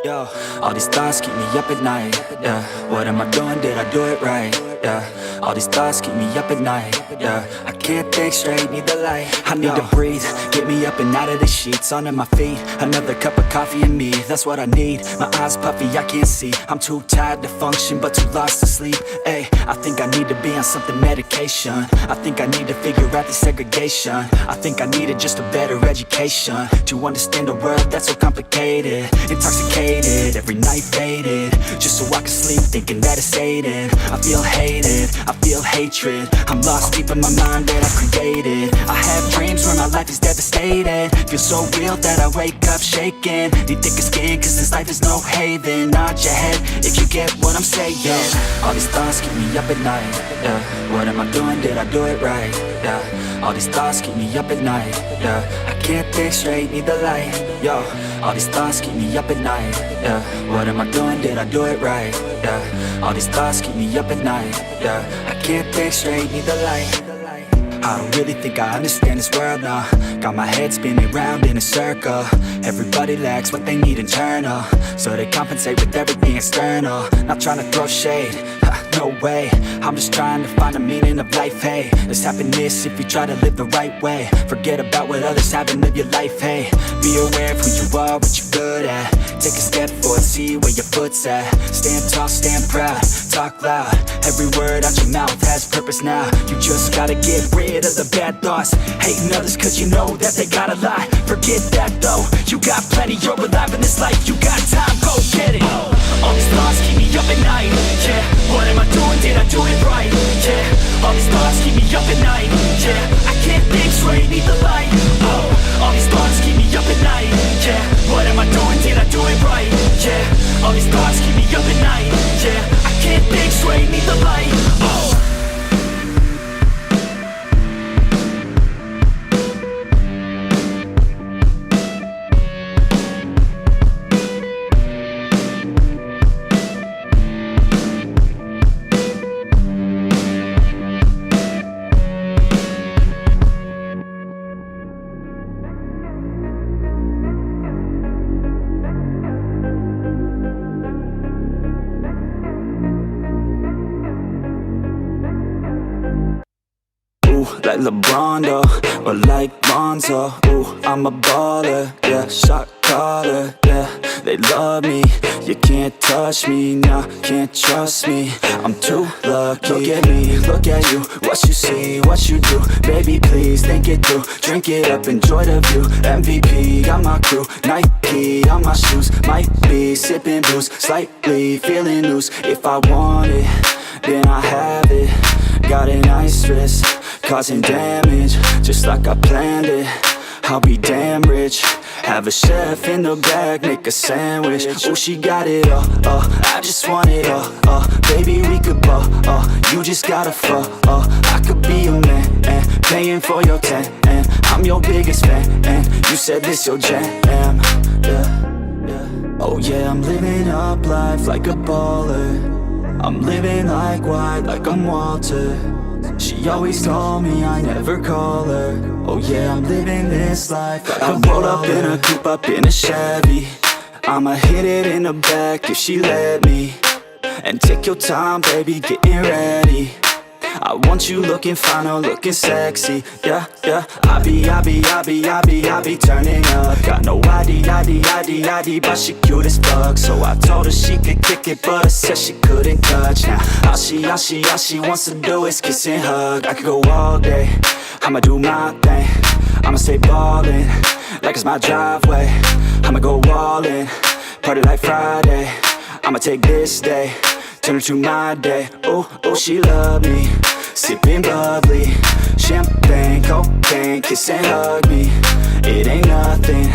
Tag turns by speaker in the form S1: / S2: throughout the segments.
S1: Yo, all these thoughts keep me up at night. Yeah, what am I doing? Did I do it right? Yeah, all these thoughts keep me up at night. Yeah, I can't think straight, need the light. I need to breathe, get me up and out of the sheets, onto my feet. Another cup of coffee and me, that's what I need. My eyes puffy, I can't see. I'm too tired to function, but too lost to sleep. Ay, I think I need to be on something medication. I think I need to figure out the segregation. I think I needed just a better education to understand a world that's so complicated. Intoxicated, every night faded, just so I can sleep thinking that it's sated. I feel hated, I feel hatred. I'm lost deep in my mind that I've created. I have dreams where my life is devastated. Feel so real that I wake up shaking. Need thicker skin cause this life is no haven. Nod your head if you get what I'm saying. All these thoughts keep me up at night. Yeah, what am I doing? Did I do it right? Yeah, all these thoughts keep me up at night. Yeah, I can't think straight, need the light. Yo, all these thoughts keep me up at night. Yeah, what am I doing? Did I do it right? Yeah, all these thoughts keep me up at night. Yeah, I can't think straight, need the light. I don't really think I understand this world now. Got my head spinning round in a circle. Everybody lacks what they need internal, so they compensate with everything external. Not trying to throw shade, no way. I'm just trying to find the meaning of life, hey. There's happiness if you try to live the right way. Forget about what others have and live your life, hey. Be aware of who you are, what you're good at. Take a step forward, see where your foot's at. Stand tall, stand proud, talk loud. Every word out your mouth has purpose now. You just gotta get rid of the bad thoughts. Hating others cause you know that they got a lie. Forget that though, you got plenty, you're alive in this life. You got time, go get it. All these thoughts keep me up at night. Yeah, what am I doing? Did I do it right? Yeah, all these thoughts keep me up at night. Yeah, I can't think straight, need the light. Oh, all these thoughts keep me up at night. Yeah, what am I doing? Did I do it right? Yeah, all these thoughts keep me up at night. Yeah, I can't think straight, need the light. Oh. Like LeBron though, or like Lonzo. Ooh, I'm a baller, yeah, shot caller, yeah. They love me, you can't touch me, nah, can't trust me. I'm too lucky. Look at me, look at you, what you see, what you do. Baby, please think it through, drink it up, enjoy the view. MVP on my crew, Nike on my shoes. Might be sipping booze, slightly feeling loose. If I want it, then I have it. Got an ice wrist, causing damage, just like I planned it. I'll be damn rich. Have a chef in the back, make a sandwich. Oh, she got it all, I just want it all, baby, we could ball, you just gotta fall, I could be your man, and paying for your tan, and I'm your biggest fan, and you said this your jam, yeah. Oh yeah, I'm living up life like a baller. I'm living like white, like I'm Walter. She always told me I never call her. Oh yeah, I'm living this life like I roll up in a coupe, up in a Chevy. I'ma hit it in the back if she let me. And take your time, baby, getting ready. I want you looking fine or looking sexy. Yeah, yeah. I be turning up. Got no ID, but she cute as fuck. So I told her she could kick it, but I said she couldn't touch. Now all she wants to do is kiss and hug. I could go all day, I'ma do my thing. I'ma stay ballin', like it's my driveway. I'ma go all in, party like Friday. I'ma take this day, turn it to my day. Oh, she love me, sipping bubbly, champagne, cocaine, kiss and hug me. It ain't nothing,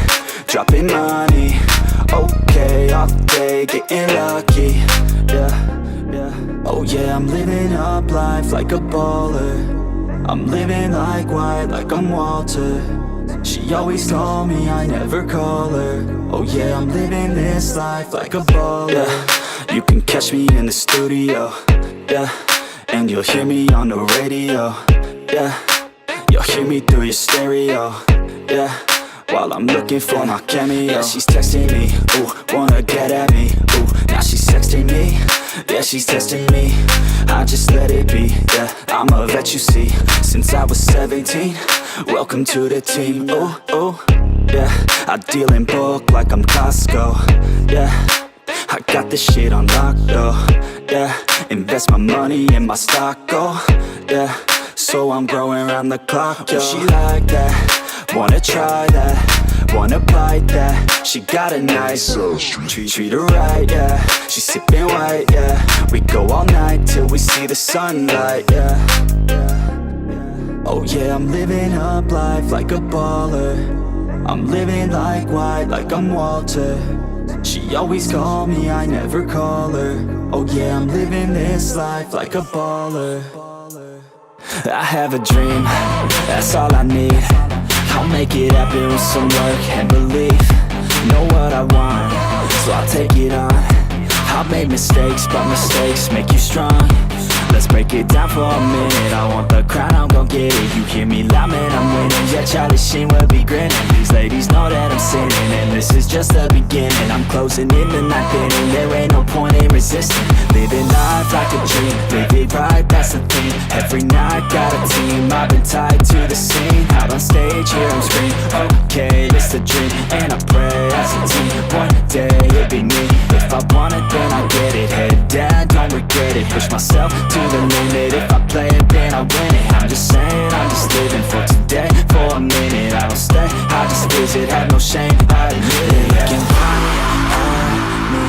S1: dropping money. Okay, off day, getting lucky. Yeah. Oh yeah, I'm living up life like a baller. I'm living like white, like I'm Walter. She always told me I never call her. Oh yeah, I'm living this life like a baller. Yeah, you can catch me in the studio. Yeah, and you'll hear me on the radio. Yeah, you'll hear me through your stereo. Yeah, while I'm looking for my cameo. Yeah, she's texting me, ooh, wanna get at me, ooh. Now she's sexting me, yeah, she's testing me. I just let it be, yeah, I'm a vet, you see. Since I was 17, welcome to the team, ooh, ooh. Yeah, I deal in bulk like I'm Costco, yeah. I got this shit on lock, though, yeah. Invest my money in my stock, oh, yeah. So I'm growing around the clock, yo. She like that, wanna try that, wanna bite that. She got a nice treat her right, yeah. She's sipping white, yeah. We go all night till we see the sunlight, yeah. Oh yeah, I'm living up life like a baller. I'm living like white, like I'm Walter. She always call me, I never call her. Oh yeah, I'm living this life like a baller. I have a dream, that's all I need. I'll make it happen with some work and belief. Know what I want, so I'll take it on. I've made mistakes, but mistakes make you strong. Let's break it down for a minute. I want the crown, I'm gon' get it. You hear me loud, man, I'm winning. Yeah, Charlie Sheen will be grinning. These ladies know that I'm sinning, and this is just the beginning. I'm closing in the ninth inning. There ain't no point in resisting. Living life like a dream, live it right, that's the thing. Every night got a team, I've been tied to the scene. Out on stage, here I'm screaming, okay, it's a dream. And I pray as a team, one day it'll be me. If I want it, then I get it. Head down, don't regret it. Push myself to the limit. If I play it, then I win it. I'm just saying, I'm just living for today. For a minute, I don't stay, I just visit. Have no shame, I admit it. Looking right at me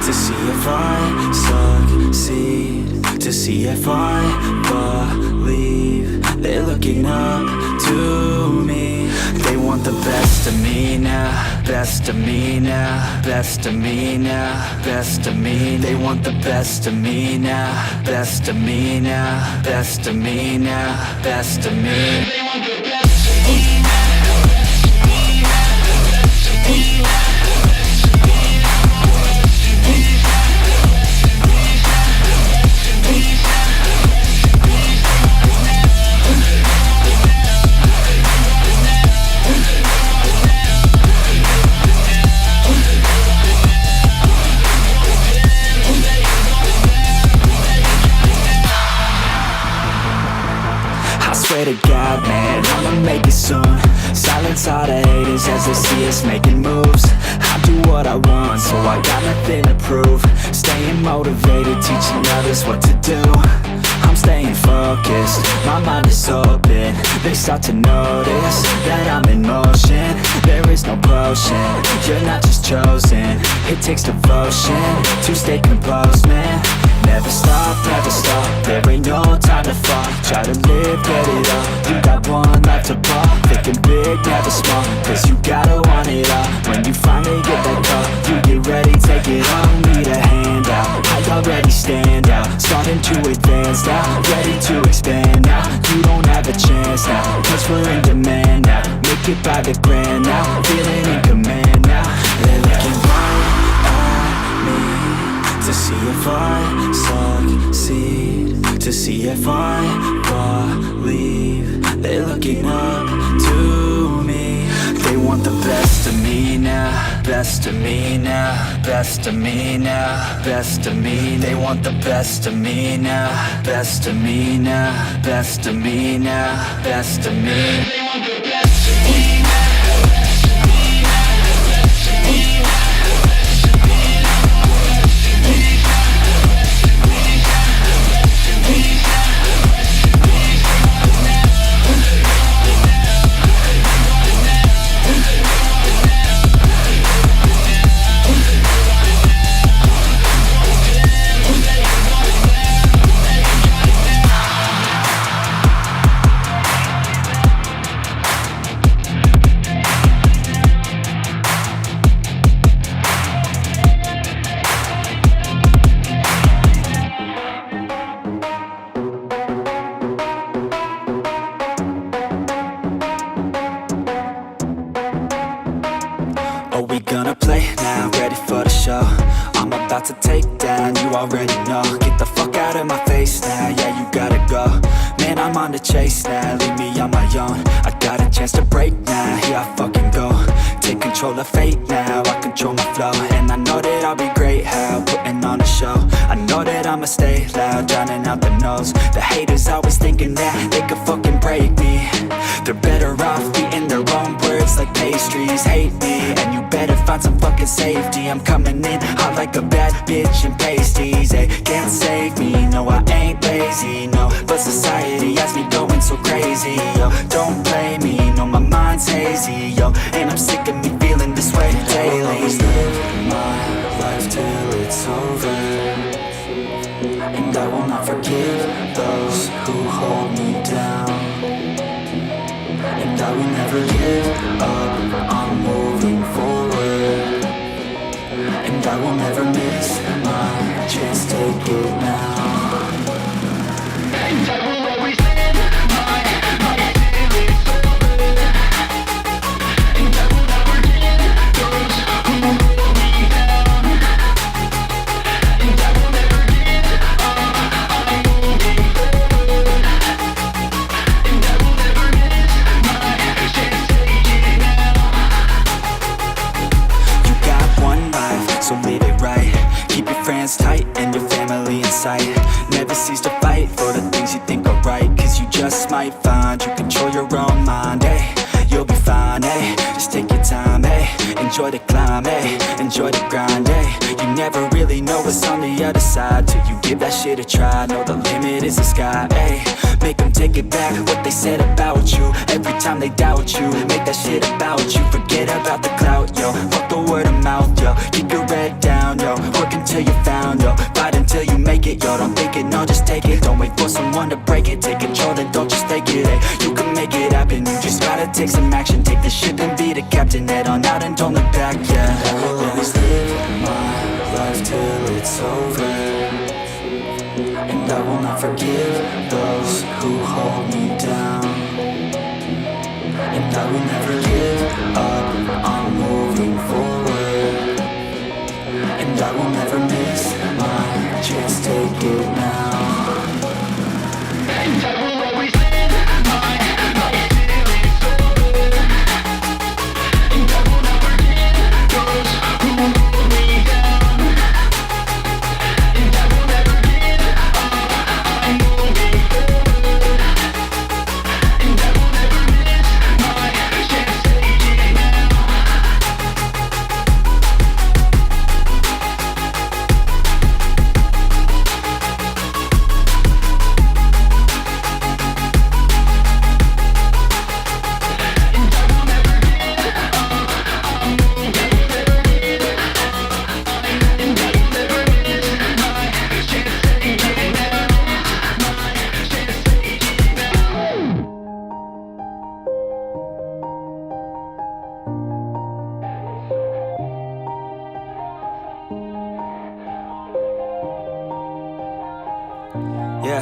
S1: to see if I succeed, to see if I believe. They're looking up to me. They want the best of me now, best of me now, best of me now, best of me. They want the best of me now, best of me now, best of me now, best of me. They want the best of me now. Swear to God, man, I'ma make it soon. Silence all the haters as they see us making moves. I do what I want, so I got nothing to prove. Staying motivated, teaching others what to do. I'm staying focused, my mind is open. They start to notice that I'm in motion. There is no potion, you're not just chosen. It takes devotion to stay composed, man. Never stop, there ain't no time to fall. Try to live, get it all, you got one life to ball. Thinking big, never small, cause you gotta want it all. When you finally get that call, you get ready, take it all. Need a hand out, I already stand out. Starting to advance now, ready to expand now. You don't have a chance now, cause we're in demand now. Make it by the grand now, feeling in command now. They're looking right at me to see if I succeed, to see if I believe. They're looking up to me. They want the best of me now, best of me now, best of me now, best of me. They want the best of me now, best of me now, best of me now, best of me. They want the best of me now. To take down, you already know. Get the fuck out of my face now, yeah, you gotta go. Man, I'm on the chase now, leave me on my own. I got a chance to break now, here I fucking go. control of fate now, I control my flow. And I know that I'll be great, how putting on a show. I know that I'ma stay loud, drowning out the noise. The haters always thinking that they could fucking break me. They're better off eating their own words like pastries. Hate me, and you better find some fucking safety. I'm coming in hot like a bad bitch in pasties. They can't save me, no I ain't lazy, no. But society has me going so crazy, yo. Don't blame me, no my mind's hazy, yo. And I'm sick of me feeling this way daily. I will always live my life till it's over, and I will not forgive those who hold me down. And I will never give up, I'm moving forward. And I will never miss my chance, take it now. And I will always live my life till it's over, and I will never give those who hold me down. And I will never give up, I'm moving forward. And I will never miss my chance, take it now. You got one life, so live it right. Keep your friends tight and your family in sight. Never cease to fight for the things you think are right, cause you just might find you control your own mind, eh? You'll be fine, eh? Just take your time, eh? Enjoy the climb, eh? Enjoy the grind, eh? You never really know what's on the other side till you give that shit a try. Know the limit is the sky, eh? Make them take it back, what they said about you. Every time they doubt you, make that shit about you. Forget about the clout, yo. Fuck the word of mouth, yo. Keep your head down, yo. Work until you found, yo. Fight until you make it, yo. Don't think it, no, just take it. Don't wait for someone to break it. Take control, then don't just take it, eh? You can make it happen, you just gotta take some action. Take the ship and be the captain. Head on out and don't look back, yeah. I will always live my life till it's over, and I will not forgive those who hold me down. And I will never give up, I'm moving forward. And I will never miss my chance, take it now. And I will always live my life till it's over, and I will never give those who hold me down. And I will never give up, I'm moving forward. And I will never miss my chance, take it now. Yeah.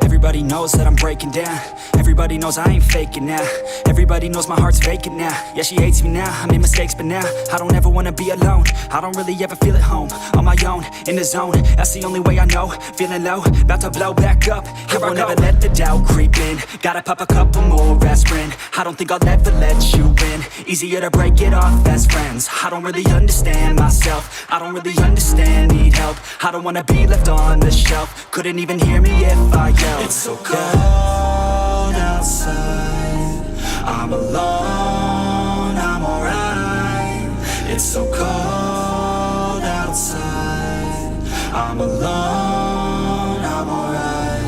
S1: Everybody knows that I'm breaking down. Everybody knows I ain't faking now. Everybody knows my heart's vacant now. Yeah, she hates me now, I made mistakes but now I don't ever wanna be alone. I don't really ever feel at home. On my own, in the zone, that's the only way I know. Feeling low, about to blow back up. I won't ever let the doubt creep in. Gotta pop a couple more aspirin. I don't think I'll ever let you in. Easier to break it off best friends. I don't really understand myself. I don't really understand, need help. I don't wanna be left on the shelf. Couldn't even hear me if I yelled. It's so cold outside, I'm alone, I'm alright. It's so cold outside, I'm alone, I'm alright.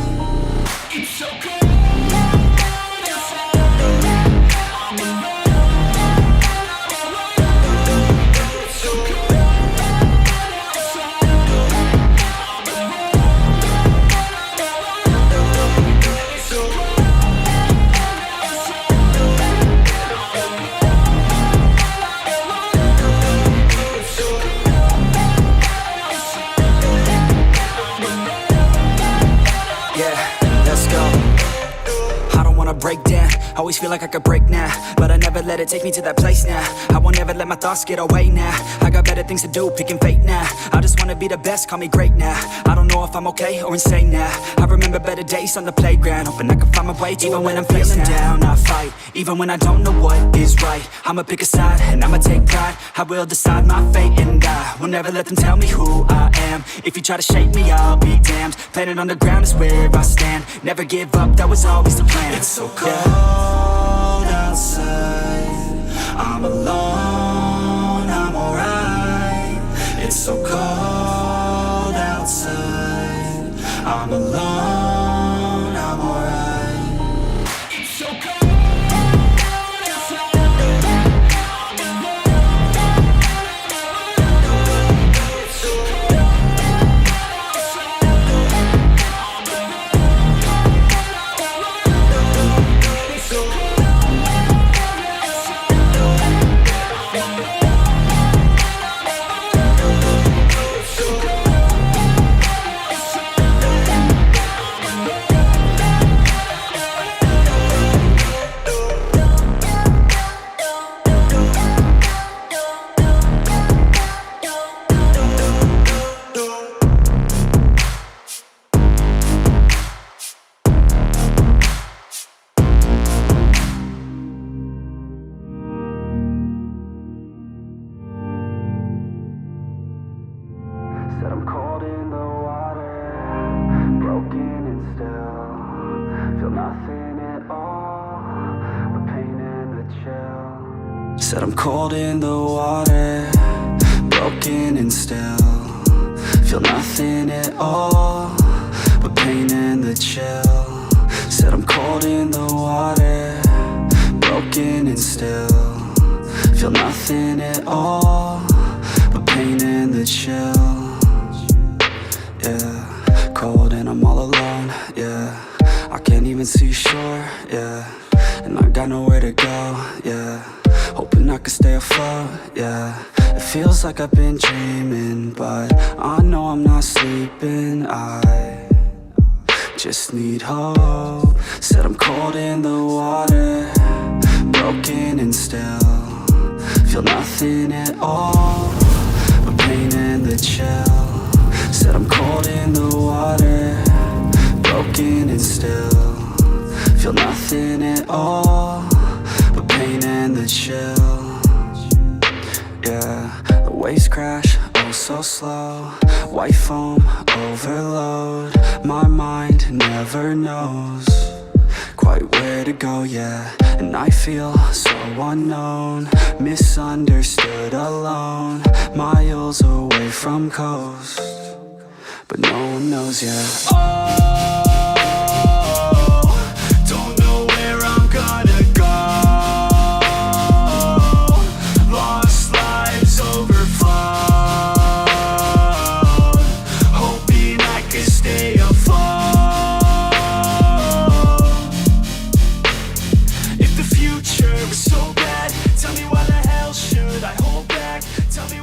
S1: It's so cold outside, I'm alone, it's so cold outside, I'm alone. Break down, Always feel like I could break now, but I never let it take me to that place now. I won't ever let my thoughts get away now. I got better things to do, picking fate now. I just wanna be the best, call me great now. I don't know if I'm okay or insane now. I remember better days on the playground, hoping I can find my way. Even when I'm feeling down, I fight. Even when I don't know what is right, I'ma pick a side and I'ma take pride. I will decide my fate and I will never let them tell me who I am. If you try to shake me, I'll be damned. Planet on the ground is where I stand. Never give up, that was always the plan. It's so cold outside, I'm alone, I'm alright. It's so cold outside, I'm alone, I'm alright. It's so cold. Said I'm cold in the water, broken and still, feel nothing at all, but pain and the chill. Said I'm cold in the water, broken and still, feel nothing at all, but pain and the chill. Said I'm cold in the water, broken and still, feel nothing at all, but pain and the chill. Yeah, cold and I'm all alone, yeah. I can't even see shore, yeah. And I got nowhere to go, yeah. Hoping I can stay afloat, yeah. It feels like I've been dreaming, but I know I'm not sleeping. I just need hope. Said I'm cold in the water, broken and still, feel nothing at all, but pain and the chill. Said I'm cold in the water, broken and still, feel nothing at all, but pain and the chill. Yeah, the waves crash, oh so slow, white foam overload. My mind never knows quite where to go, yeah. And I feel so unknown, misunderstood, alone, miles away from coast, but no one knows yet. Oh, don't know where I'm gonna go. Lost lives overflowed, hoping I can stay afloat. If the future is so bad, tell me why the hell should I hold back? Tell me